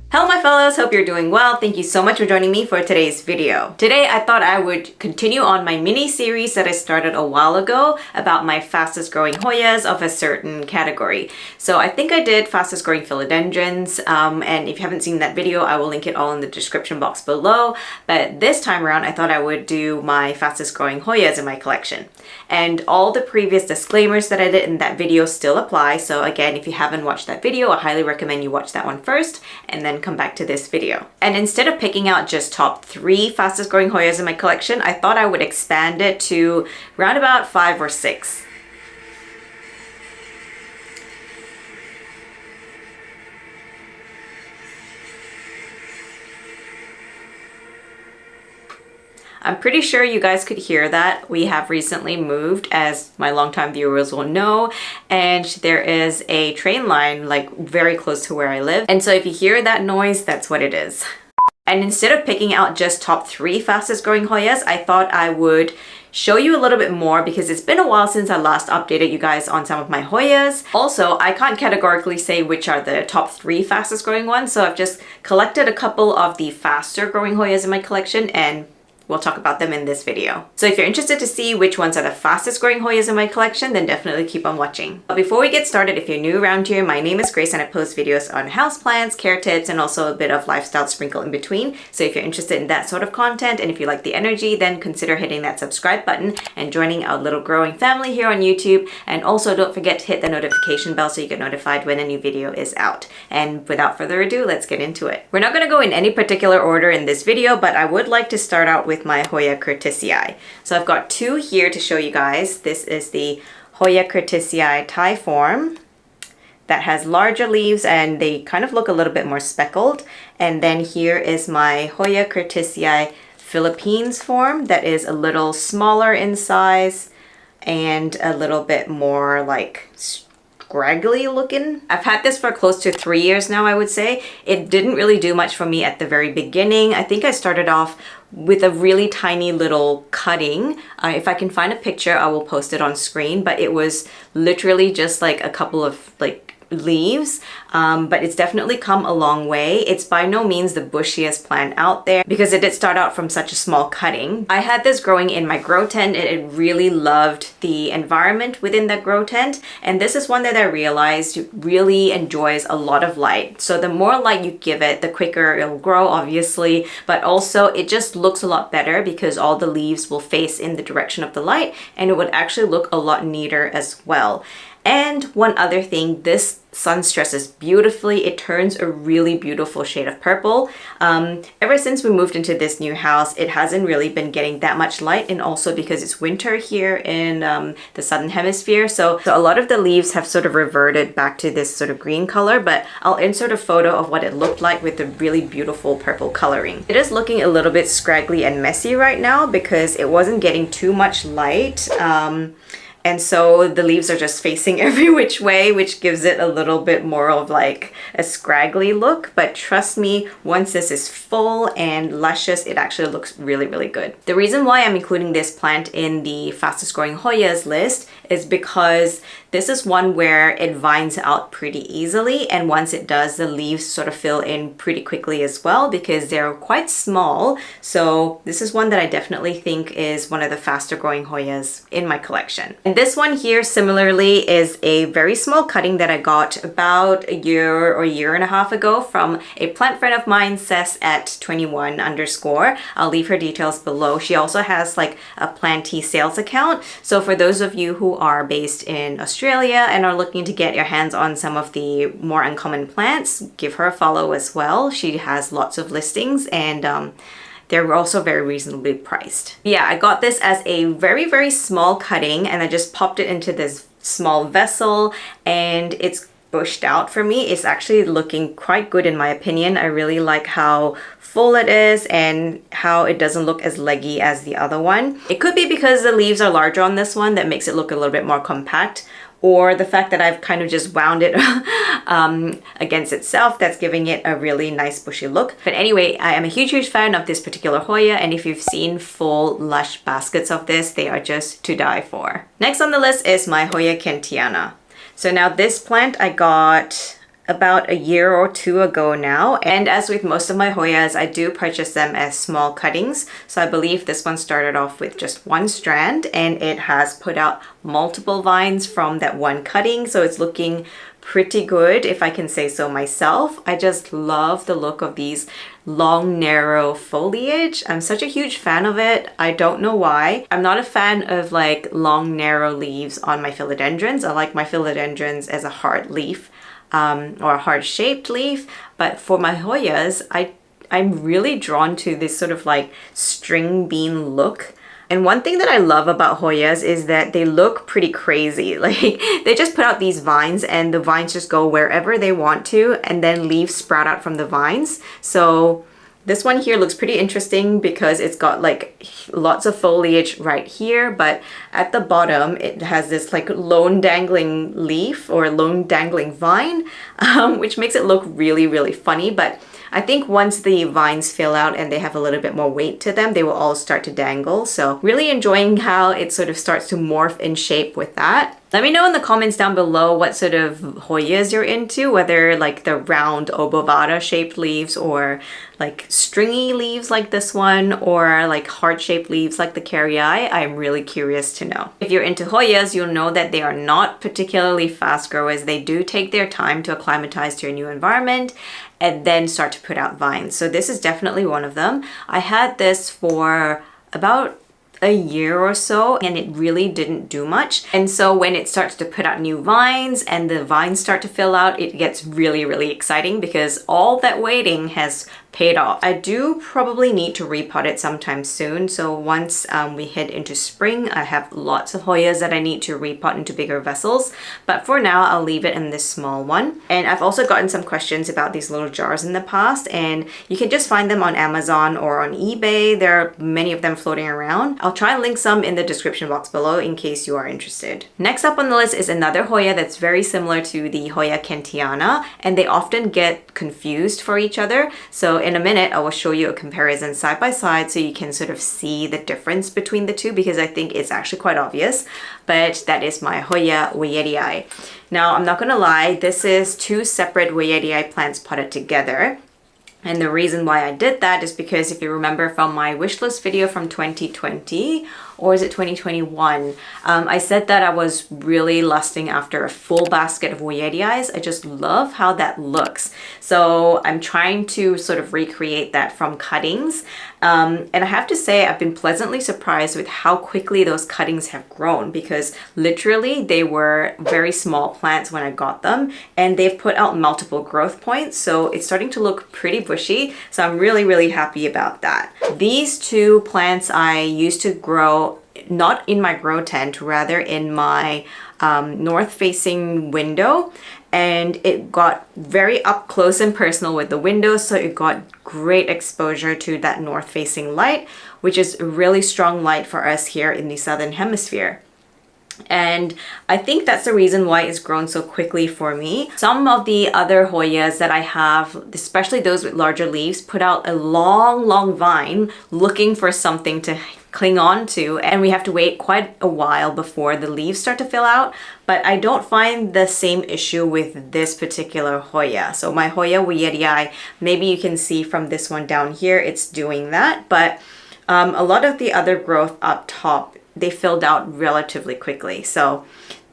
Hello my fellows, hope you're doing well. Thank you so much for joining me for today's video. Today I thought I would continue on my mini series that I started a while ago about my fastest growing Hoyas of a certain category. So I think I did fastest growing philodendrons, and if you haven't seen that video, I will link it all in the description box below. But this time around I thought I would do my fastest growing Hoyas in my collection. And all the previous disclaimers that I did in that video still apply. So again, if you haven't watched that video, I highly recommend you watch that one first and then come back to this video. And instead of picking out just top 3 fastest growing Hoyas in my collection, I thought I would expand it to around about 5 or 6. I'm pretty sure you guys could hear that. We have recently moved, as my longtime viewers will know, and there is a train line like very close to where I live. And so if you hear that noise, that's what it is. And instead of picking out just top 3 fastest growing Hoyas, I thought I would show you a little bit more because it's been a while since I last updated you guys on some of my Hoyas. Also, I can't categorically say which are the top 3 fastest growing ones, so I've just collected a couple of the faster growing Hoyas in my collection and we'll talk about them in this video. So if you're interested to see which ones are the fastest growing Hoyas in my collection, then definitely keep on watching. But before we get started, if you're new around here, my name is Grace and I post videos on houseplants, care tips, and also a bit of lifestyle sprinkled in between. So if you're interested in that sort of content and if you like the energy, then consider hitting that subscribe button and joining our little growing family here on YouTube. And also don't forget to hit the notification bell so you get notified when a new video is out. And without further ado, let's get into it. We're not going to go in any particular order in this video, but I would like to start out with my Hoya Cartisiae. So I've got 2 here to show you guys. This is the Hoya Cartisiae Thai form that has larger leaves and they kind of look a little bit more speckled. And then here is my Hoya Cartisiae Philippines form that is a little smaller in size and a little bit more like scraggly looking. I've had this for close to 3 years now, I would say. It didn't really do much for me at the very beginning. I think I started off with a really tiny little cutting. If I can find a picture, I will post it on screen, but it was literally just like a couple of like leaves, but it's definitely come a long way. It's by no means the bushiest plant out there because it did start out from such a small cutting. I had this growing in my grow tent and it really loved the environment within that grow tent, and this is one that I realized really enjoys a lot of light. So the more light you give it, the quicker it'll grow, obviously, but also it just looks a lot better because all the leaves will face in the direction of the light and it would actually look a lot neater as well. And one other thing, this sun stresses beautifully. It turns a really beautiful shade of purple. Ever since we moved into this new house, it hasn't really been getting that much light, and also because it's winter here in the southern hemisphere. So a lot of the leaves have sort of reverted back to this sort of green color, but I'll insert a photo of what it looked like with the really beautiful purple coloring. It is looking a little bit scraggly and messy right now because it wasn't getting too much light. And so the leaves are just facing every which way, which gives it a little bit more of like a scraggly look. But trust me, once this is full and luscious, it actually looks really, really good. The reason why I'm including this plant in the fastest growing Hoyas list is because this is one where it vines out pretty easily, and once it does, the leaves sort of fill in pretty quickly as well because they're quite small. So this is one that I definitely think is one of the faster growing Hoyas in my collection. And this one here similarly is a very small cutting that I got about a year or year and a half ago from a plant friend of mine, Cess at 21_. I'll leave her details below. She also has like a Plantee sales account. So for those of you who are based in Australia and are looking to get your hands on some of the more uncommon plants, give her a follow as well. She has lots of listings and they're also very reasonably priced. Yeah, I got this as a very, very small cutting and I just popped it into this small vessel and it's bushed out for me. It's actually looking quite good in my opinion. I really like how full it is and how it doesn't look as leggy as the other one. It could be because the leaves are larger on this one that makes it look a little bit more compact, or the fact that I've kind of just wound it against itself, that's giving it a really nice bushy look. But anyway, I am a huge fan of this particular Hoya, and if you've seen full lush baskets of this, they are just to die for. Next on the list is my Hoya Quintiana. So now this plant I got about a year or two ago now. And as with most of my Hoyas, I do purchase them as small cuttings. So I believe this one started off with just one strand and it has put out multiple vines from that one cutting. So it's looking pretty good, if I can say so myself. I just love the look of these long, narrow foliage. I'm such a huge fan of it. I don't know why. I'm not a fan of like long, narrow leaves on my philodendrons. I like my philodendrons as a hard leaf. Or a heart-shaped leaf, but for my Hoyas, I'm really drawn to this sort of like string bean look. And one thing that I love about Hoyas is that they look pretty crazy. Like they just put out these vines and the vines just go wherever they want to, and then leaves sprout out from the vines. So this one here looks pretty interesting because it's got like lots of foliage right here, but at the bottom it has this like lone dangling leaf or lone dangling vine, which makes it look really, really funny. But I think once the vines fill out and they have a little bit more weight to them, they will all start to dangle. So really enjoying how it sort of starts to morph in shape with that. Let me know in the comments down below what sort of Hoyas you're into, whether like the round obovata shaped leaves or like stringy leaves like this one, or like heart-shaped leaves like the Cartisiae. I'm really curious to know. If you're into Hoyas, you'll know that they are not particularly fast growers. They do take their time to acclimatize to a new environment and then start to put out vines. So this is definitely one of them. I had this for about a year or so and it really didn't do much. And so when it starts to put out new vines and the vines start to fill out, it gets really, really exciting because all that waiting has paid off. I do probably need to repot it sometime soon. So once we head into spring, I have lots of Hoyas that I need to repot into bigger vessels. But for now, I'll leave it in this small one. And I've also gotten some questions about these little jars in the past, and you can just find them on Amazon or on eBay. There are many of them floating around. I'll try and link some in the description box below in case you are interested. Next up on the list is another Hoya that's very similar to the Hoya Quintiana, and they often get confused for each other. So in a minute, I will show you a comparison side by side so you can sort of see the difference between the two, because I think it's actually quite obvious. But that is my Hoya Wayetii. Now, I'm not gonna lie, this is two separate Wayetii plants potted together. And the reason why I did that is because if you remember from my wish list video from 2020, or is it 2021? I said that I was really lusting after a full basket of Wayetiis. I just love how that looks. So I'm trying to sort of recreate that from cuttings. And I have to say, I've been pleasantly surprised with how quickly those cuttings have grown, because literally they were very small plants when I got them and they've put out multiple growth points. So it's starting to look pretty bushy. So I'm really, really happy about that. These two plants I used to grow not in my grow tent, rather in my north facing window, and it got very up close and personal with the window, so it got great exposure to that north facing light, which is a really strong light for us here in the southern hemisphere. And I think that's the reason why it's grown so quickly for me. Some of the other Hoyas that I have, especially those with larger leaves, put out a long vine looking for something to cling on to, and we have to wait quite a while before the leaves start to fill out. But I don't find the same issue with this particular Hoya. So my Hoya Wayetii, maybe you can see from this one down here, it's doing that. But a lot of the other growth up top, they filled out relatively quickly. So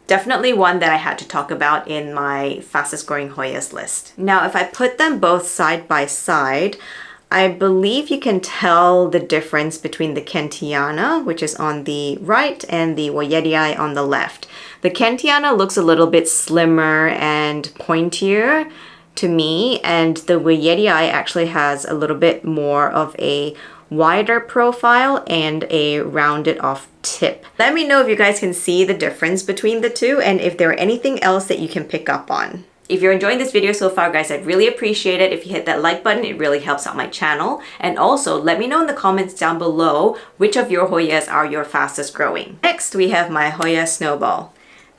definitely one that I had to talk about in my fastest growing Hoyas list. Now, if I put them both side by side, I believe you can tell the difference between the Kentiana, which is on the right, and the Wayetii on the left. The Kentiana looks a little bit slimmer and pointier to me, and the Wayetii actually has a little bit more of a wider profile and a rounded off tip. Let me know if you guys can see the difference between the two and if there are anything else that you can pick up on. If you're enjoying this video so far, guys, I'd really appreciate it if you hit that like button. It really helps out my channel. And also let me know in the comments down below which of your Hoyas are your fastest growing. Next, we have my Hoya Snowball.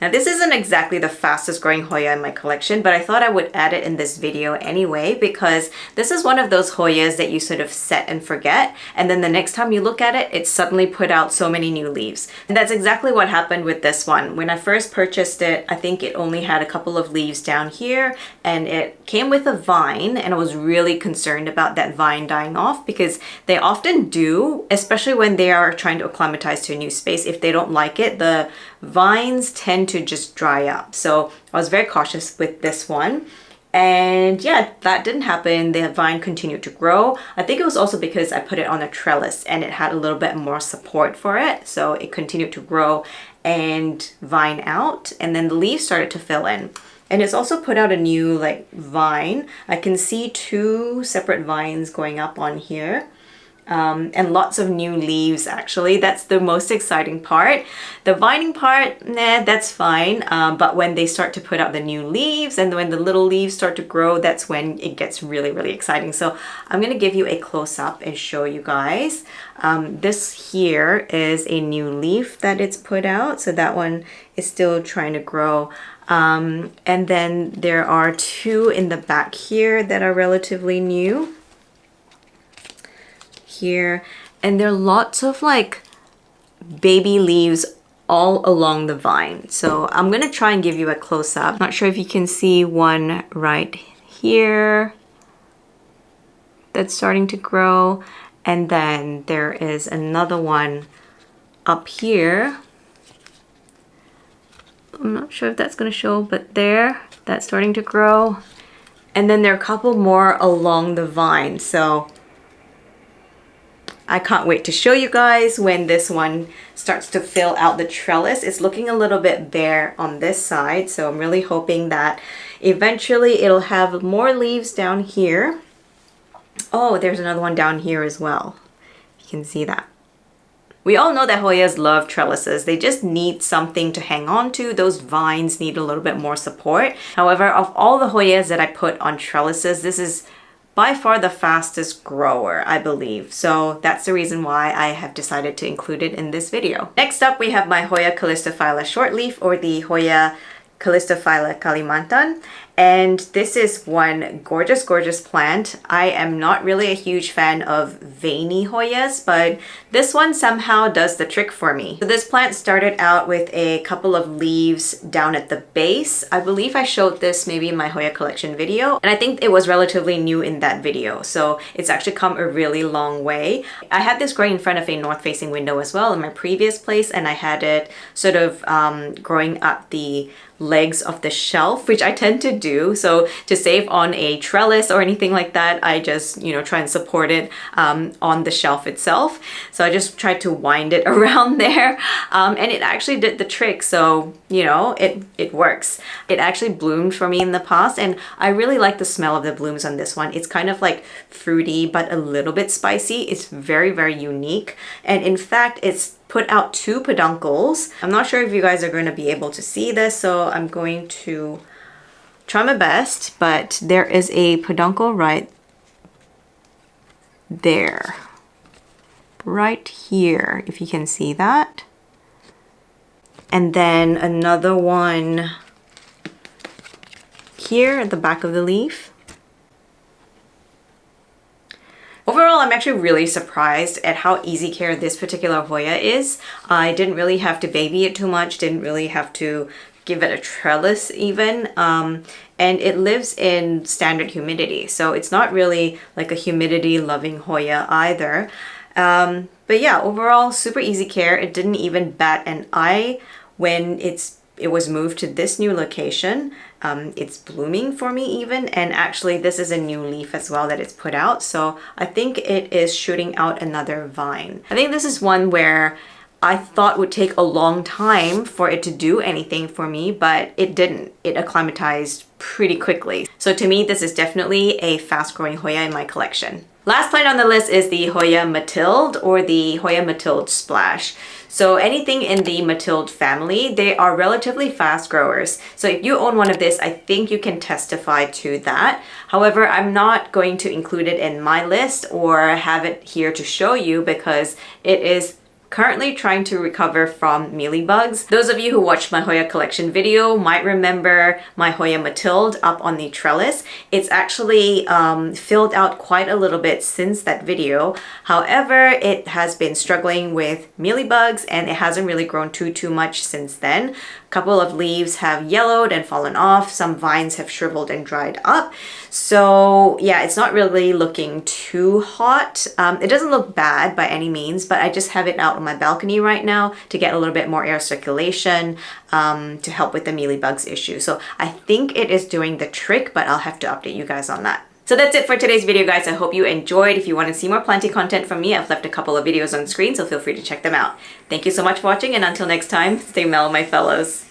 Now this isn't exactly the fastest growing Hoya in my collection, but I thought I would add it in this video anyway because this is one of those Hoyas that you sort of set and forget, and then the next time you look at it, it suddenly put out so many new leaves. And that's exactly what happened with this one. When I first purchased it, I think it only had a couple of leaves down here, and it came with a vine, and I was really concerned about that vine dying off because they often do, especially when they are trying to acclimatize to a new space. If they don't like it, the vines tend to just dry up. So I was very cautious with this one. And yeah, that didn't happen. The vine continued to grow. I think it was also because I put it on a trellis and it had a little bit more support for it. So it continued to grow and vine out, and then the leaves started to fill in. And it's also put out a new like vine. I can see 2 separate vines going up on here. And lots of new leaves actually. That's the most exciting part. The vining part, nah, that's fine. But when they start to put out the new leaves and when the little leaves start to grow, that's when it gets really, really exciting. So I'm going to give you a close-up and show you guys. This here is a new leaf that it's put out. So that one is still trying to grow. And then there are 2 in the back here that are relatively new. Here, and there are lots of like baby leaves all along the vine. So I'm gonna try and give you a close-up. Not sure if you can see one right here that's starting to grow, and then there is another one up here. I'm not sure if that's gonna show, but that's starting to grow, and then there are a couple more along the vine. So I can't wait to show you guys when this one starts to fill out the trellis. It's looking a little bit bare on this side, so I'm really hoping that eventually it'll have more leaves down here. Oh, there's another one down here as well. You can see that. We all know that Hoyas love trellises. They just need something to hang on to. Those vines need a little bit more support. However, of all the Hoyas that I put on trellises, this is by far the fastest grower, I believe. So that's the reason why I have decided to include it in this video. Next up, we have my Hoya Calistophylla shortleaf, or the Hoya Calistophylla Kalimantan. And this is one gorgeous, gorgeous plant. I am not really a huge fan of veiny Hoyas, but this one somehow does the trick for me. So this plant started out with a couple of leaves down at the base. I believe I showed this maybe in my Hoya collection video, and I think it was relatively new in that video. So it's actually come a really long way. I had this growing in front of a north-facing window as well in my previous place, and I had it sort of growing up the legs of the shelf, which I tend to do. So to save on a trellis or anything like that, I just, you know, try and support it on the shelf itself. So I just tried to wind it around there, and it actually did the trick. So, you know, it works. It actually bloomed for me in the past, and I really like the smell of the blooms on this one. It's kind of like fruity, but a little bit spicy. It's very, very unique. And in fact, it's put out 2 peduncles. I'm not sure if you guys are going to be able to see this, so I'm going to try my best, but there is a peduncle right there, right here, if you can see that. And then another one here at the back of the leaf. Overall, I'm actually really surprised at how easy care this particular Hoya is. I didn't really have to baby it too much, didn't really have to give it a trellis even, and it lives in standard humidity. So it's not really like a humidity loving Hoya either. But yeah, overall, super easy care. It didn't even bat an eye when it was moved to this new location. It's blooming for me even, and actually this is a new leaf as well that it's put out, so I think it is shooting out another vine. I think this is one where I thought would take a long time for it to do anything for me, but it didn't. It acclimatized pretty quickly. So to me, this is definitely a fast-growing Hoya in my collection. Last plant on the list is the Hoya Matild, or the Hoya Matild Splash. So anything in the Matild family, they are relatively fast growers. So if you own one of this, I think you can testify to that. However, I'm not going to include it in my list or have it here to show you because it is currently trying to recover from mealybugs. Those of you who watched my Hoya collection video might remember my Hoya Matild up on the trellis. It's actually filled out quite a little bit since that video. However, it has been struggling with mealybugs and it hasn't really grown too much since then. A couple of leaves have yellowed and fallen off. Some vines have shriveled and dried up. So yeah, it's not really looking too hot. It doesn't look bad by any means, but I just have it out on my balcony right now to get a little bit more air circulation to help with the mealybugs issue. So I think it is doing the trick, but I'll have to update you guys on that. So that's it for today's video, guys. I hope you enjoyed. If you want to see more planting content from me, I've left a couple of videos on screen, so feel free to check them out. Thank you so much for watching, and until next time, stay mellow, my fellows.